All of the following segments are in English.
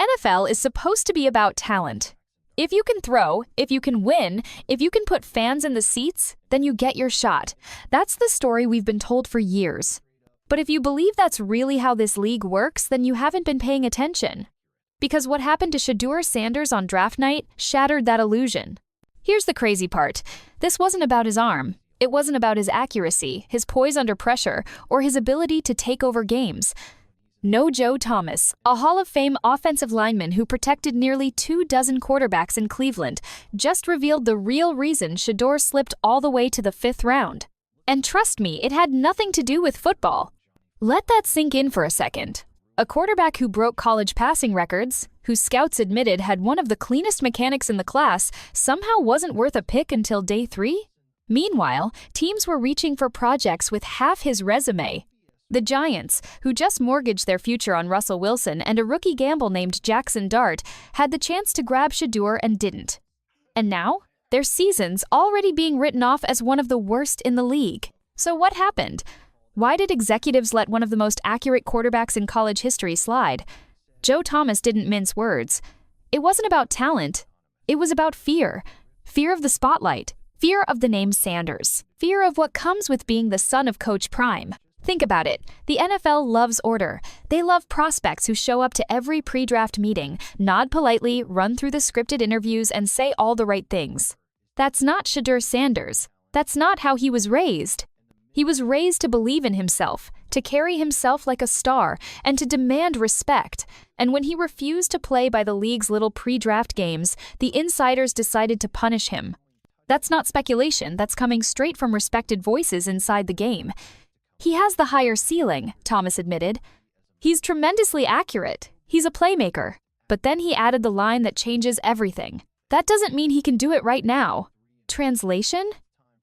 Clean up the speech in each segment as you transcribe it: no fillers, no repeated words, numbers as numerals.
NFL is supposed to be about talent. If you can throw, if you can win, if you can put fans in the seats, then you get your shot. That's the story we've been told for years. But if you believe that's really how this league works, then you haven't been paying attention. Because what happened to Shedeur Sanders on draft night shattered that illusion. Here's the crazy part. This wasn't about his arm. It wasn't about his accuracy, his poise under pressure, or his ability to take over games. No, Joe Thomas, a Hall of Fame offensive lineman who protected nearly 24 quarterbacks in Cleveland, just revealed the real reason Shedeur slipped all the way to the 5th round. And trust me, it had nothing to do with football. Let that sink in for a second. A quarterback who broke college passing records, whose scouts admitted had one of the cleanest mechanics in the class, somehow wasn't worth a pick until day 3? Meanwhile, teams were reaching for projects with half his resume. The Giants, who just mortgaged their future on Russell Wilson and a rookie gamble named Jackson Dart, had the chance to grab Shedeur and didn't. And now, their season's already being written off as one of the worst in the league. So what happened? Why did executives let one of the most accurate quarterbacks in college history slide? Joe Thomas didn't mince words. It wasn't about talent. It was about fear. Fear of the spotlight. Fear of the name Sanders. Fear of what comes with being the son of Coach Prime. Think about it. The NFL loves order. They love prospects who show up to every pre-draft meeting, nod politely, run through the scripted interviews, and say all the right things. That's not Shedeur Sanders. That's not how he was raised. He was raised to believe in himself, to carry himself like a star, and to demand respect. And when he refused to play by the league's little pre-draft games, the insiders decided to punish him. That's not speculation, that's coming straight from respected voices inside the game. He has the higher ceiling, Thomas admitted. He's tremendously accurate. He's a playmaker. But then he added the line that changes everything. That doesn't mean he can do it right now. Translation?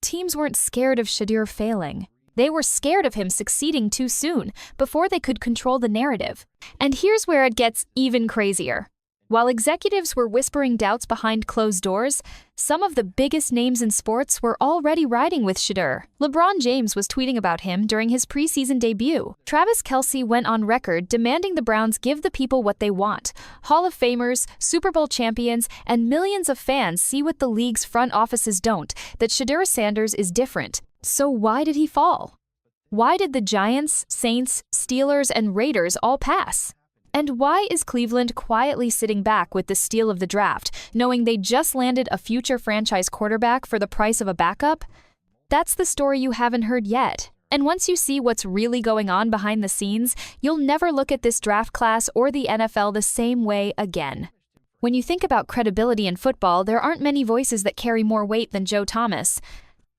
Teams weren't scared of Shedeur failing. They were scared of him succeeding too soon, before they could control the narrative. And here's where it gets even crazier. While executives were whispering doubts behind closed doors, some of the biggest names in sports were already riding with Shedeur. LeBron James was tweeting about him during his preseason debut. Travis Kelce went on record demanding the Browns give the people what they want. Hall of Famers, Super Bowl champions, and millions of fans see what the league's front offices don't, that Shedeur Sanders is different. So why did he fall? Why did the Giants, Saints, Steelers, and Raiders all pass? And why is Cleveland quietly sitting back with the steal of the draft, knowing they just landed a future franchise quarterback for the price of a backup? That's the story you haven't heard yet. And once you see what's really going on behind the scenes, you'll never look at this draft class or the NFL the same way again. When you think about credibility in football, there aren't many voices that carry more weight than Joe Thomas.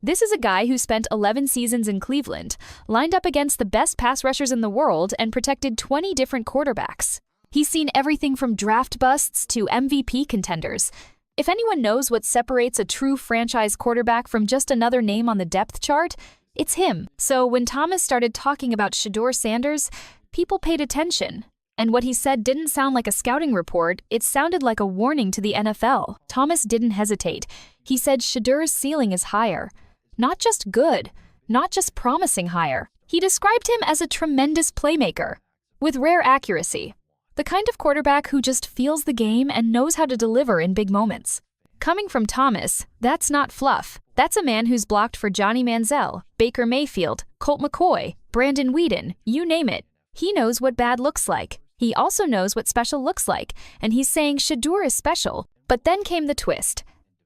This is a guy who spent 11 seasons in Cleveland, lined up against the best pass rushers in the world, and protected 20 different quarterbacks. He's seen everything from draft busts to MVP contenders. If anyone knows what separates a true franchise quarterback from just another name on the depth chart, it's him. So when Thomas started talking about Shedeur Sanders, people paid attention. And what he said didn't sound like a scouting report, it sounded like a warning to the NFL. Thomas didn't hesitate. He said Shedeur's ceiling is higher. Not just good, not just promising higher. He described him as a tremendous playmaker, with rare accuracy. The kind of quarterback who just feels the game and knows how to deliver in big moments. Coming from Thomas, that's not fluff. That's a man who's blocked for Johnny Manziel, Baker Mayfield, Colt McCoy, Brandon Weeden, you name it. He knows what bad looks like. He also knows what special looks like, and he's saying Shedeur is special. But then came the twist.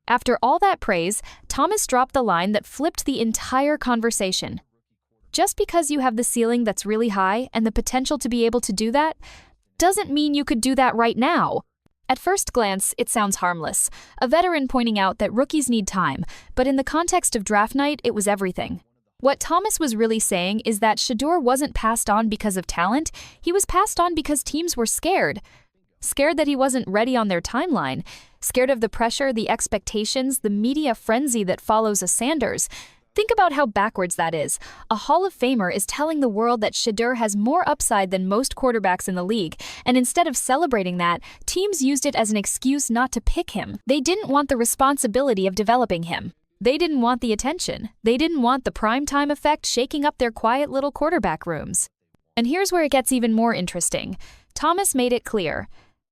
After all that praise, Thomas dropped the line that flipped the entire conversation. Just because you have the ceiling that's really high and the potential to be able to do that, doesn't mean you could do that right now. At first glance, it sounds harmless, a veteran pointing out that rookies need time, but in the context of draft night, it was everything. What Thomas was really saying is that Shedeur wasn't passed on because of talent, he was passed on because teams were scared. Scared that he wasn't ready on their timeline, scared of the pressure, the expectations, the media frenzy that follows a Sanders. Think about how backwards that is. A Hall of Famer is telling the world that Shedeur has more upside than most quarterbacks in the league, and instead of celebrating that, teams used it as an excuse not to pick him. They didn't want the responsibility of developing him. They didn't want the attention. They didn't want the primetime effect shaking up their quiet little quarterback rooms. And here's where it gets even more interesting. Thomas made it clear.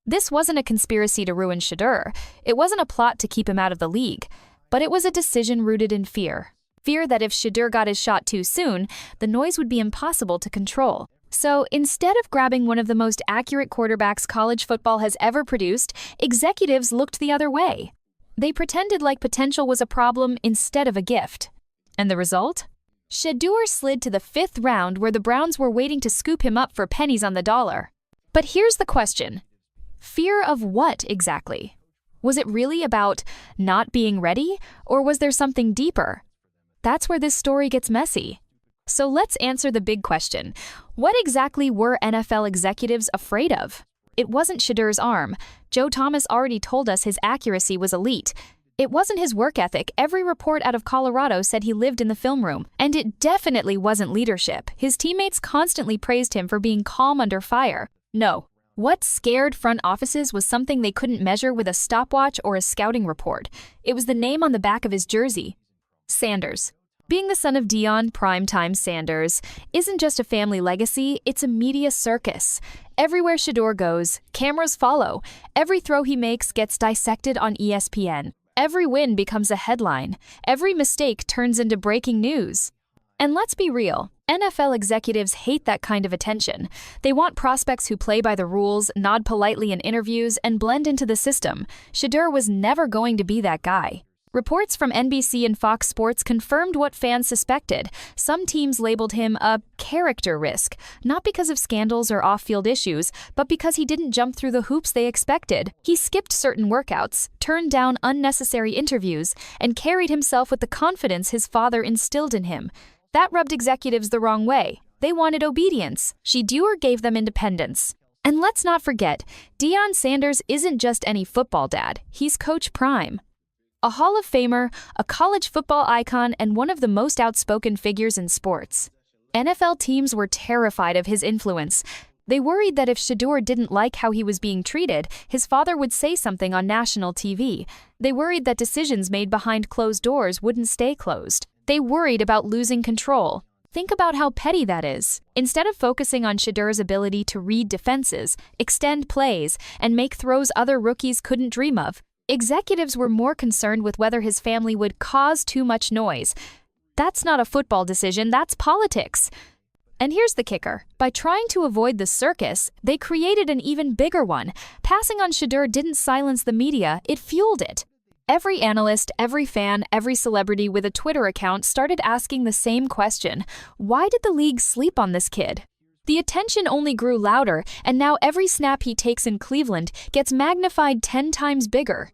This wasn't a conspiracy to ruin Shedeur. It wasn't a plot to keep him out of the league. But it was a decision rooted in fear. Fear that if Shedeur got his shot too soon, the noise would be impossible to control. So instead of grabbing one of the most accurate quarterbacks college football has ever produced, executives looked the other way. They pretended like potential was a problem instead of a gift. And the result? Shedeur slid to the 5th round where the Browns were waiting to scoop him up for pennies on the dollar. But here's the question. Fear of what exactly? Was it really about not being ready, or was there something deeper? That's where this story gets messy. So let's answer the big question. What exactly were NFL executives afraid of? It wasn't Shedeur's arm. Joe Thomas already told us his accuracy was elite. It wasn't his work ethic. Every report out of Colorado said he lived in the film room. And it definitely wasn't leadership. His teammates constantly praised him for being calm under fire. No. What scared front offices was something they couldn't measure with a stopwatch or a scouting report. It was the name on the back of his jersey. Sanders. Being the son of Deion "Primetime" Sanders isn't just a family legacy, it's a media circus. Everywhere Shedeur goes, cameras follow. Every throw he makes gets dissected on ESPN. Every win becomes a headline. Every mistake turns into breaking news. And let's be real, NFL executives hate that kind of attention. They want prospects who play by the rules, nod politely in interviews, and blend into the system. Shedeur was never going to be that guy. Reports from NBC and Fox Sports confirmed what fans suspected. Some teams labeled him a character risk, not because of scandals or off-field issues, but because he didn't jump through the hoops they expected. He skipped certain workouts, turned down unnecessary interviews, and carried himself with the confidence his father instilled in him. That rubbed executives the wrong way. They wanted obedience. Shedeur gave them independence. And let's not forget, Deion Sanders isn't just any football dad. He's Coach Prime. A Hall of Famer, a college football icon, and one of the most outspoken figures in sports. NFL teams were terrified of his influence. They worried that if Shedeur didn't like how he was being treated, his father would say something on national TV. They worried that decisions made behind closed doors wouldn't stay closed. They worried about losing control. Think about how petty that is. Instead of focusing on Shedeur's ability to read defenses, extend plays, and make throws other rookies couldn't dream of, executives were more concerned with whether his family would cause too much noise. That's not a football decision, that's politics. And here's the kicker. By trying to avoid the circus, they created an even bigger one. Passing on Shedeur didn't silence the media, it fueled it. Every analyst, every fan, every celebrity with a Twitter account started asking the same question. Why did the league sleep on this kid? The attention only grew louder, and now every snap he takes in Cleveland gets magnified 10 times bigger.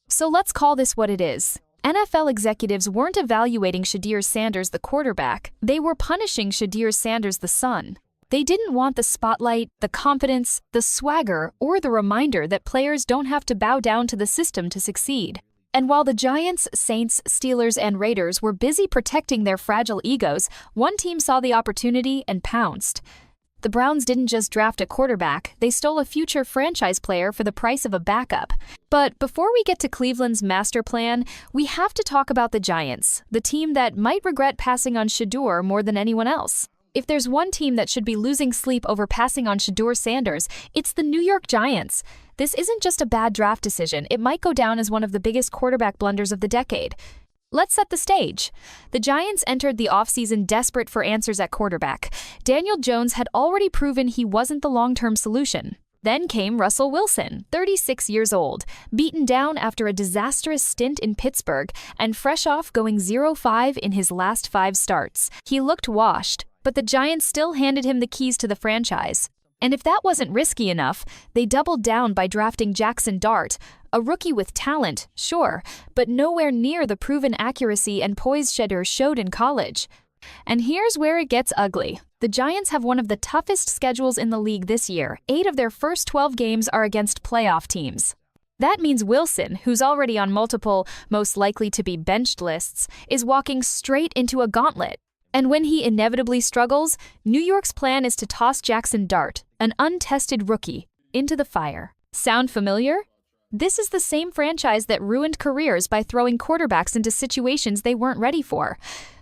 So let's call this what it is. NFL executives weren't evaluating Shedeur Sanders the quarterback, they were punishing Shedeur Sanders the son. They didn't want the spotlight, the confidence, the swagger, or the reminder that players don't have to bow down to the system to succeed. And while the Giants, Saints, Steelers, and Raiders were busy protecting their fragile egos, one team saw the opportunity and pounced. The Browns didn't just draft a quarterback, they stole a future franchise player for the price of a backup. But before we get to Cleveland's master plan, we have to talk about the Giants, the team that might regret passing on Shedeur more than anyone else. If there's one team that should be losing sleep over passing on Shedeur Sanders, it's the New York Giants. This isn't just a bad draft decision, it might go down as one of the biggest quarterback blunders of the decade. Let's set the stage. The Giants entered the offseason desperate for answers at quarterback. Daniel Jones had already proven he wasn't the long-term solution. Then came Russell Wilson, 36 years old, beaten down after a disastrous stint in Pittsburgh and fresh off going 0-5 in his last 5 starts. He looked washed, but the Giants still handed him the keys to the franchise. And if that wasn't risky enough, they doubled down by drafting Jackson Dart, a rookie with talent, sure, but nowhere near the proven accuracy and poise Shedeur showed in college. And here's where it gets ugly. The Giants have one of the toughest schedules in the league this year. 8 of their first 12 games are against playoff teams. That means Wilson, who's already on multiple, most likely to be benched lists, is walking straight into a gauntlet. And when he inevitably struggles, New York's plan is to toss Jackson Dart, an untested rookie, into the fire. Sound familiar? This is the same franchise that ruined careers by throwing quarterbacks into situations they weren't ready for.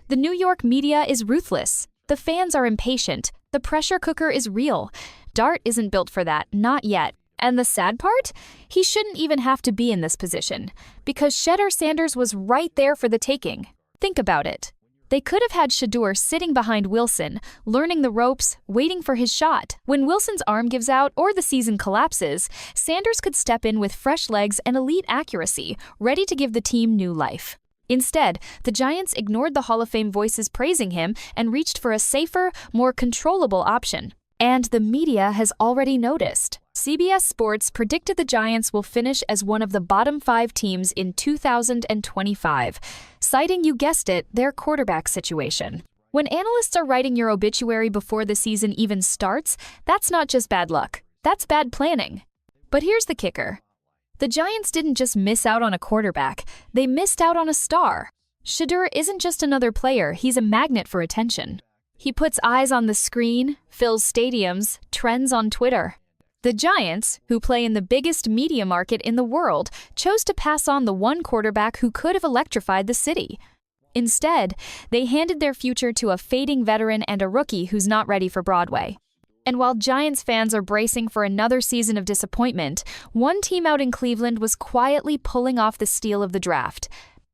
The New York media is ruthless. The fans are impatient. The pressure cooker is real. Dart isn't built for that, not yet. And the sad part? He shouldn't even have to be in this position, because Shedeur Sanders was right there for the taking. Think about it. They could have had Shedeur sitting behind Wilson, learning the ropes, waiting for his shot. When Wilson's arm gives out or the season collapses, Sanders could step in with fresh legs and elite accuracy, ready to give the team new life. Instead, the Giants ignored the Hall of Fame voices praising him and reached for a safer, more controllable option. And the media has already noticed. CBS Sports predicted the Giants will finish as one of the bottom 5 teams in 2025, citing, you guessed it, their quarterback situation. When analysts are writing your obituary before the season even starts, that's not just bad luck, that's bad planning. But here's the kicker. The Giants didn't just miss out on a quarterback, they missed out on a star. Shedeur isn't just another player, he's a magnet for attention. He puts eyes on the screen, fills stadiums, trends on Twitter. The Giants, who play in the biggest media market in the world, chose to pass on the one quarterback who could have electrified the city. Instead, they handed their future to a fading veteran and a rookie who's not ready for Broadway. And while Giants fans are bracing for another season of disappointment, one team out in Cleveland was quietly pulling off the steal of the draft.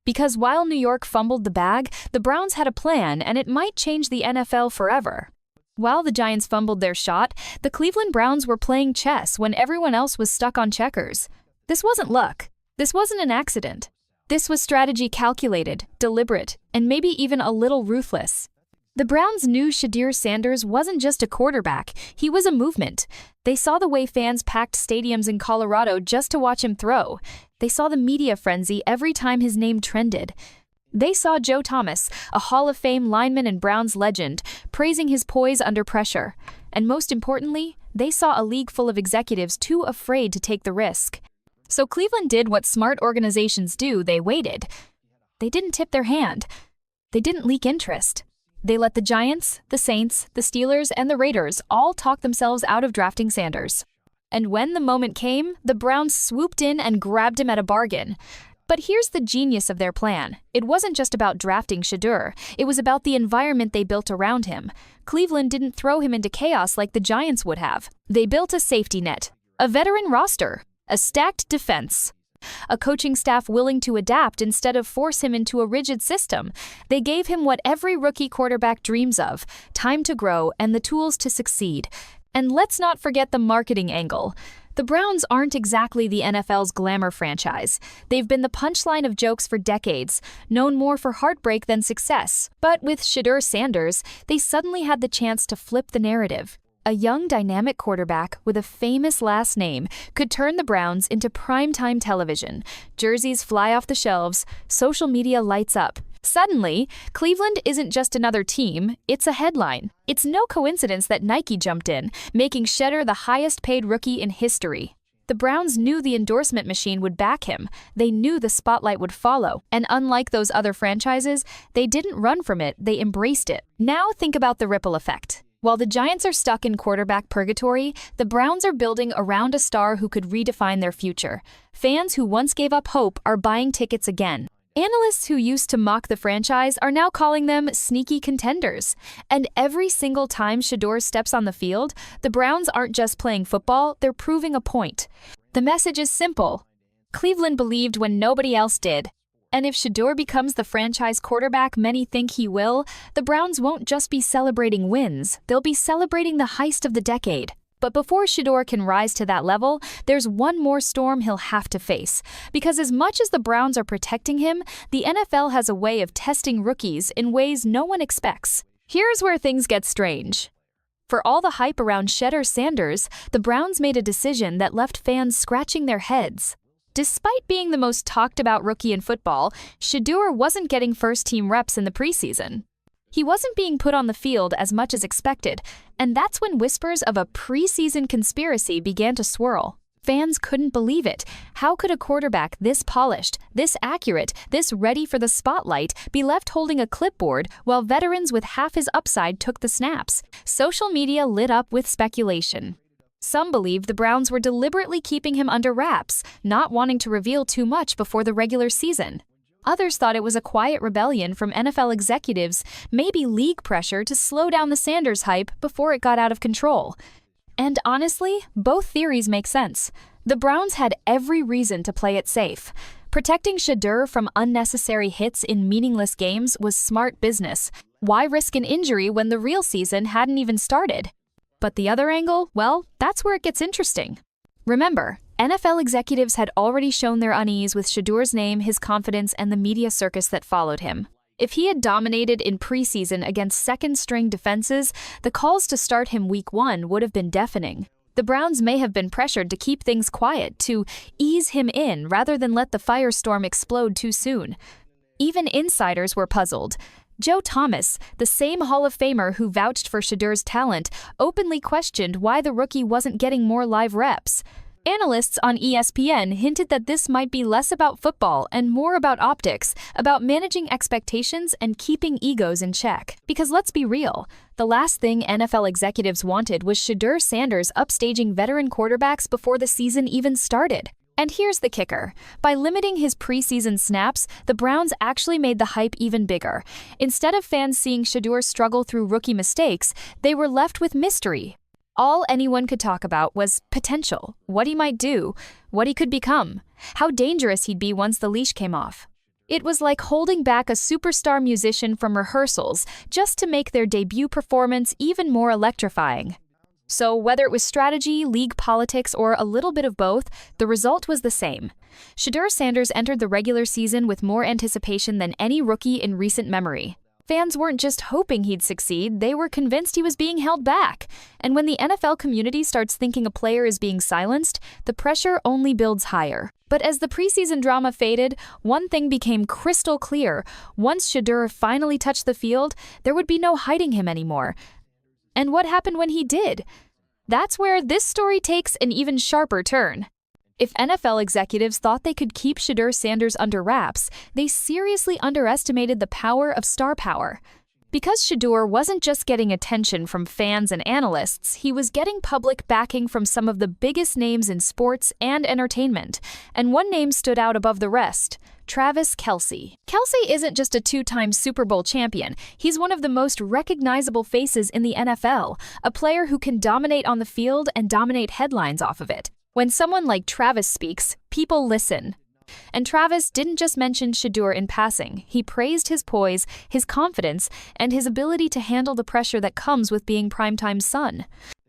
Because while New York fumbled the bag, the Browns had a plan, and it might change the NFL forever. While the Giants fumbled their shot, the Cleveland Browns were playing chess when everyone else was stuck on checkers. This wasn't luck. This wasn't an accident. This was strategy calculated, deliberate, and maybe even a little ruthless. The Browns knew Shedeur Sanders wasn't just a quarterback, he was a movement. They saw the way fans packed stadiums in Colorado just to watch him throw. They saw the media frenzy every time his name trended. They saw Joe Thomas, a Hall of Fame lineman and Browns legend, praising his poise under pressure. And most importantly, they saw a league full of executives too afraid to take the risk. So Cleveland did what smart organizations do, they waited. They didn't tip their hand. They didn't leak interest. They let the Giants, the Saints, the Steelers, and the Raiders all talk themselves out of drafting Sanders. And when the moment came, the Browns swooped in and grabbed him at a bargain. But here's the genius of their plan. It wasn't just about drafting Shedeur, it was about the environment they built around him. Cleveland didn't throw him into chaos like the Giants would have. They built a safety net, a veteran roster, a stacked defense, a coaching staff willing to adapt instead of force him into a rigid system. They gave him what every rookie quarterback dreams of, time to grow and the tools to succeed. And let's not forget the marketing angle. The Browns aren't exactly the NFL's glamour franchise. They've been the punchline of jokes for decades, known more for heartbreak than success. But with Shedeur Sanders, they suddenly had the chance to flip the narrative. A young, dynamic quarterback with a famous last name could turn the Browns into primetime television. Jerseys fly off the shelves, social media lights up. Suddenly, Cleveland isn't just another team, it's a headline. It's no coincidence that Nike jumped in, making Shedeur the highest-paid rookie in history. The Browns knew the endorsement machine would back him. They knew the spotlight would follow. And unlike those other franchises, they didn't run from it, they embraced it. Now think about the ripple effect. While the Giants are stuck in quarterback purgatory, the Browns are building around a star who could redefine their future. Fans who once gave up hope are buying tickets again. Analysts who used to mock the franchise are now calling them sneaky contenders. And every single time Shedeur steps on the field, the Browns aren't just playing football, they're proving a point. The message is simple. Cleveland believed when nobody else did. And if Shedeur becomes the franchise quarterback many think he will, the Browns won't just be celebrating wins, they'll be celebrating the heist of the decade. But before Shedeur can rise to that level, there's one more storm he'll have to face. Because as much as the Browns are protecting him, the NFL has a way of testing rookies in ways no one expects. Here's where things get strange. For all the hype around Shedeur Sanders, the Browns made a decision that left fans scratching their heads. Despite being the most talked about rookie in football, Shedeur wasn't getting first-team reps in the preseason. He wasn't being put on the field as much as expected, and that's when whispers of a preseason conspiracy began to swirl. Fans couldn't believe it. How could a quarterback this polished, this accurate, this ready for the spotlight be left holding a clipboard while veterans with half his upside took the snaps? Social media lit up with speculation. Some believed the Browns were deliberately keeping him under wraps, not wanting to reveal too much before the regular season. Others thought it was a quiet rebellion from NFL executives, maybe league pressure to slow down the Sanders hype before it got out of control. And honestly, both theories make sense. The Browns had every reason to play it safe. Protecting Shedeur from unnecessary hits in meaningless games was smart business. Why risk an injury when the real season hadn't even started? But the other angle, well, that's where it gets interesting. Remember, NFL executives had already shown their unease with Shedeur's name, his confidence, and the media circus that followed him. If he had dominated in preseason against second-string defenses, the calls to start him week 1 would have been deafening. The Browns may have been pressured to keep things quiet, to ease him in rather than let the firestorm explode too soon. Even insiders were puzzled. Joe Thomas, the same Hall of Famer who vouched for Shedeur's talent, openly questioned why the rookie wasn't getting more live reps. Analysts on ESPN hinted that this might be less about football and more about optics, about managing expectations and keeping egos in check. Because let's be real, the last thing NFL executives wanted was Shedeur Sanders upstaging veteran quarterbacks before the season even started. And here's the kicker. By limiting his preseason snaps, the Browns actually made the hype even bigger. Instead of fans seeing Shedeur struggle through rookie mistakes, they were left with mystery. All anyone could talk about was potential, what he might do, what he could become, how dangerous he'd be once the leash came off. It was like holding back a superstar musician from rehearsals just to make their debut performance even more electrifying. So whether it was strategy, league politics, or a little bit of both, the result was the same. Shedeur Sanders entered the regular season with more anticipation than any rookie in recent memory. Fans weren't just hoping he'd succeed, they were convinced he was being held back. And when the NFL community starts thinking a player is being silenced, the pressure only builds higher. But as the preseason drama faded, one thing became crystal clear. Once Shedeur finally touched the field, there would be no hiding him anymore. And what happened when he did? That's where this story takes an even sharper turn. If NFL executives thought they could keep Shedeur Sanders under wraps, they seriously underestimated the power of star power. Because Shedeur wasn't just getting attention from fans and analysts, he was getting public backing from some of the biggest names in sports and entertainment. And one name stood out above the rest: Travis Kelce. Kelce isn't just a 2-time Super Bowl champion. He's one of the most recognizable faces in the NFL, a player who can dominate on the field and dominate headlines off of it. When someone like Travis speaks, people listen. And Travis didn't just mention Shedeur in passing. He praised his poise, his confidence, and his ability to handle the pressure that comes with being primetime's son.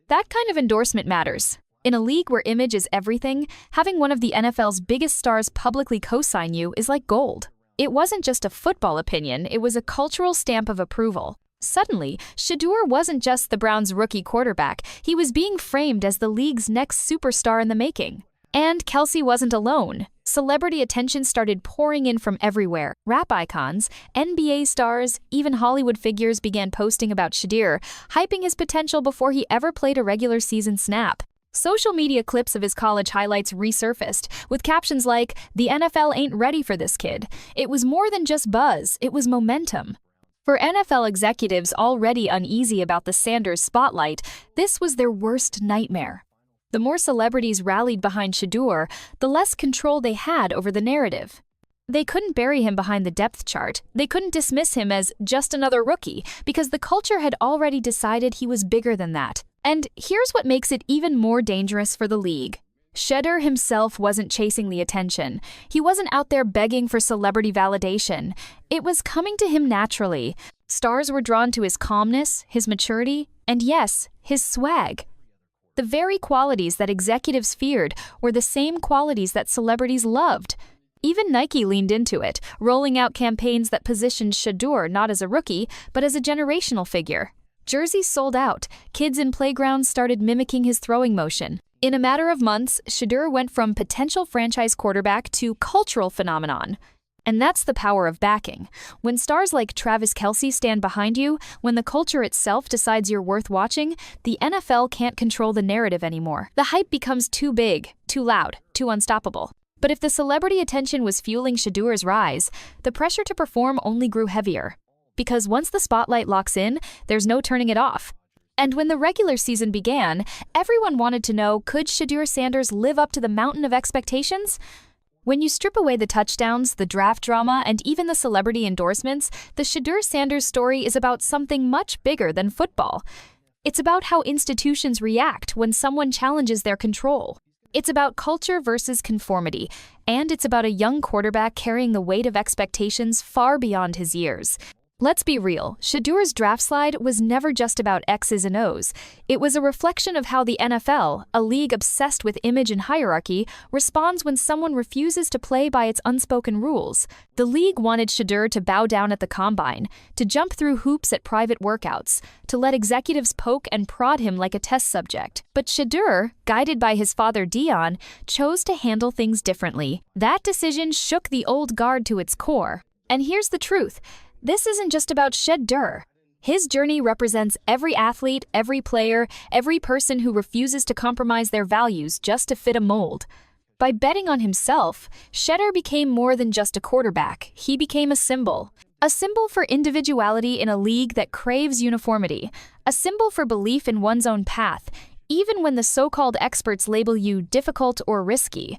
That kind of endorsement matters. In a league where image is everything, having one of the NFL's biggest stars publicly co-sign you is like gold. It wasn't just a football opinion, it was a cultural stamp of approval. Suddenly, Shedeur wasn't just the Browns' rookie quarterback, he was being framed as the league's next superstar in the making. And Kelce wasn't alone. Celebrity attention started pouring in from everywhere. Rap icons, NBA stars, even Hollywood figures began posting about Shedeur, hyping his potential before he ever played a regular season snap. Social media clips of his college highlights resurfaced, with captions like, "The NFL ain't ready for this kid." It was more than just buzz, it was momentum. For NFL executives already uneasy about the Sanders spotlight, this was their worst nightmare. The more celebrities rallied behind Shedeur, the less control they had over the narrative. They couldn't bury him behind the depth chart. They couldn't dismiss him as just another rookie, because the culture had already decided he was bigger than that. And here's what makes it even more dangerous for the league. Shedeur himself wasn't chasing the attention. He wasn't out there begging for celebrity validation. It was coming to him naturally. Stars were drawn to his calmness, his maturity, and yes, his swag. The very qualities that executives feared were the same qualities that celebrities loved. Even Nike leaned into it, rolling out campaigns that positioned Shedeur not as a rookie, but as a generational figure. Jerseys sold out. Kids in playgrounds started mimicking his throwing motion. In a matter of months, Shedeur went from potential franchise quarterback to cultural phenomenon. And that's the power of backing. When stars like Travis Kelce stand behind you, when the culture itself decides you're worth watching, the NFL can't control the narrative anymore. The hype becomes too big, too loud, too unstoppable. But if the celebrity attention was fueling Shedeur's rise, the pressure to perform only grew heavier. Because once the spotlight locks in, there's no turning it off. And when the regular season began, everyone wanted to know, could Shedeur Sanders live up to the mountain of expectations? When you strip away the touchdowns, the draft drama, and even the celebrity endorsements, the Shedeur Sanders story is about something much bigger than football. It's about how institutions react when someone challenges their control. It's about culture versus conformity, and it's about a young quarterback carrying the weight of expectations far beyond his years. Let's be real, Shedeur's draft slide was never just about X's and O's. It was a reflection of how the NFL, a league obsessed with image and hierarchy, responds when someone refuses to play by its unspoken rules. The league wanted Shedeur to bow down at the combine, to jump through hoops at private workouts, to let executives poke and prod him like a test subject. But Shedeur, guided by his father Dion, chose to handle things differently. That decision shook the old guard to its core. And here's the truth. This isn't just about Shedeur. His journey represents every athlete, every player, every person who refuses to compromise their values just to fit a mold. By betting on himself, Shedeur became more than just a quarterback. He became a symbol. A symbol for individuality in a league that craves uniformity. A symbol for belief in one's own path, even when the so-called experts label you difficult or risky.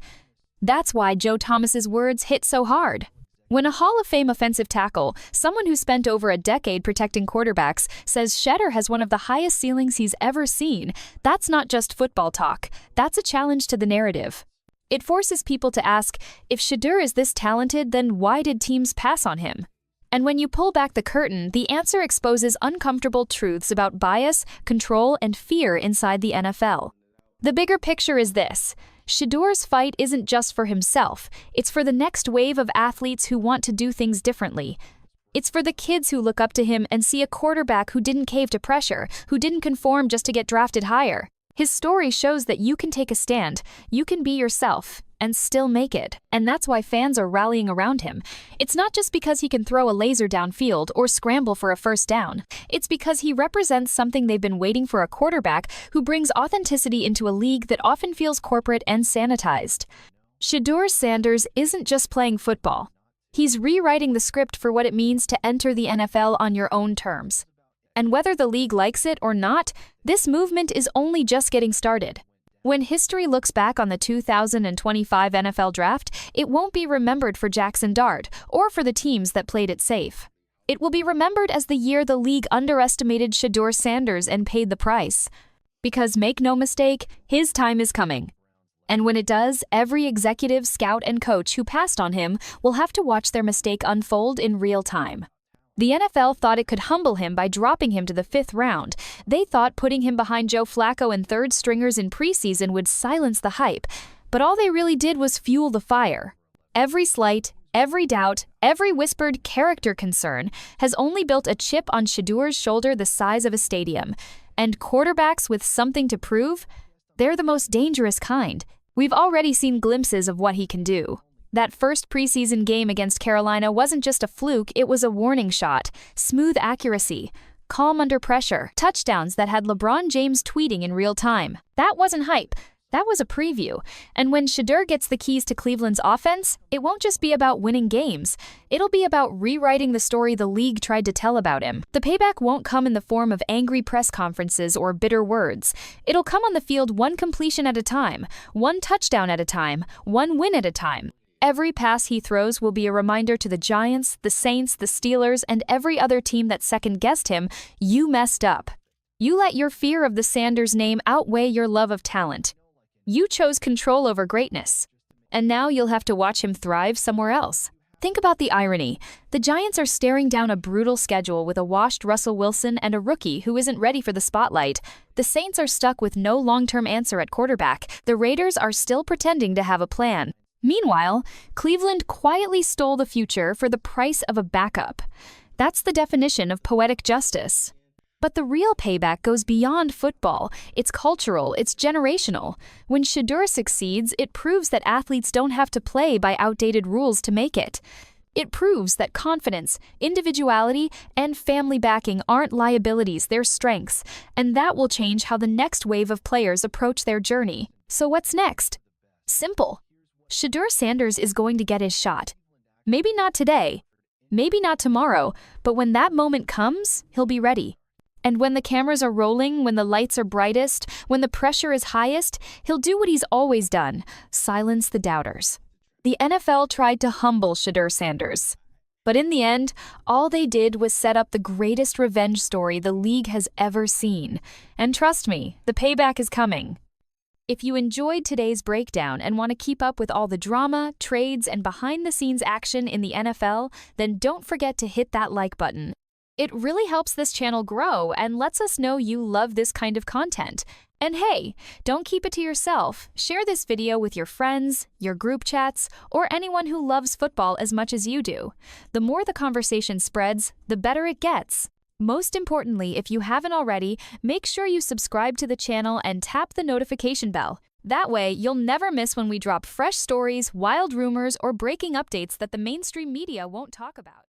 That's why Joe Thomas's words hit so hard. When a Hall of Fame offensive tackle, someone who spent over a decade protecting quarterbacks, says Shedeur has one of the highest ceilings he's ever seen, that's not just football talk. That's a challenge to the narrative. It forces people to ask, if Shedeur is this talented, then why did teams pass on him? And when you pull back the curtain, the answer exposes uncomfortable truths about bias, control, and fear inside the NFL. The bigger picture is this. Shedeur's fight isn't just for himself, it's for the next wave of athletes who want to do things differently. It's for the kids who look up to him and see a quarterback who didn't cave to pressure, who didn't conform just to get drafted higher. His story shows that you can take a stand, you can be yourself, and still make it. And that's why fans are rallying around him. It's not just because he can throw a laser downfield or scramble for a first down. It's because he represents something they've been waiting for, a quarterback who brings authenticity into a league that often feels corporate and sanitized. Shedeur Sanders isn't just playing football. He's rewriting the script for what it means to enter the NFL on your own terms. And whether the league likes it or not, this movement is only just getting started. When history looks back on the 2025 NFL Draft, it won't be remembered for Jackson Dart or for the teams that played it safe. It will be remembered as the year the league underestimated Shedeur Sanders and paid the price. Because make no mistake, his time is coming. And when it does, every executive, scout, and coach who passed on him will have to watch their mistake unfold in real time. The NFL thought it could humble him by dropping him to the 5th round. They thought putting him behind Joe Flacco and third stringers in preseason would silence the hype, but all they really did was fuel the fire. Every slight, every doubt, every whispered character concern has only built a chip on Shedeur's shoulder the size of a stadium. And quarterbacks with something to prove? They're the most dangerous kind. We've already seen glimpses of what he can do. That first preseason game against Carolina wasn't just a fluke, it was a warning shot. Smooth accuracy, calm under pressure, touchdowns that had LeBron James tweeting in real time. That wasn't hype, that was a preview. And when Shedeur gets the keys to Cleveland's offense, it won't just be about winning games. It'll be about rewriting the story the league tried to tell about him. The payback won't come in the form of angry press conferences or bitter words. It'll come on the field one completion at a time, one touchdown at a time, one win at a time. Every pass he throws will be a reminder to the Giants, the Saints, the Steelers, and every other team that second-guessed him, you messed up. You let your fear of the Sanders name outweigh your love of talent. You chose control over greatness. And now you'll have to watch him thrive somewhere else. Think about the irony. The Giants are staring down a brutal schedule with a washed Russell Wilson and a rookie who isn't ready for the spotlight. The Saints are stuck with no long-term answer at quarterback. The Raiders are still pretending to have a plan. Meanwhile, Cleveland quietly stole the future for the price of a backup. That's the definition of poetic justice. But the real payback goes beyond football. It's cultural, it's generational. When Shedeur succeeds, it proves that athletes don't have to play by outdated rules to make it. It proves that confidence, individuality, and family backing aren't liabilities, they're strengths. And that will change how the next wave of players approach their journey. So what's next? Simple. Shedeur Sanders is going to get his shot. Maybe not today, maybe not tomorrow, but when that moment comes, he'll be ready. And when the cameras are rolling, when the lights are brightest, when the pressure is highest, he'll do what he's always done, silence the doubters. The NFL tried to humble Shedeur Sanders, But in the end, all they did was set up the greatest revenge story the league has ever seen. And trust me, the payback is coming. If you enjoyed today's breakdown and want to keep up with all the drama, trades, and behind-the-scenes action in the NFL, then don't forget to hit that like button. It really helps this channel grow and lets us know you love this kind of content. And hey, don't keep it to yourself. Share this video with your friends, your group chats, or anyone who loves football as much as you do. The more the conversation spreads, the better it gets. Most importantly, if you haven't already, make sure you subscribe to the channel and tap the notification bell. That way, you'll never miss when we drop fresh stories, wild rumors, or breaking updates that the mainstream media won't talk about.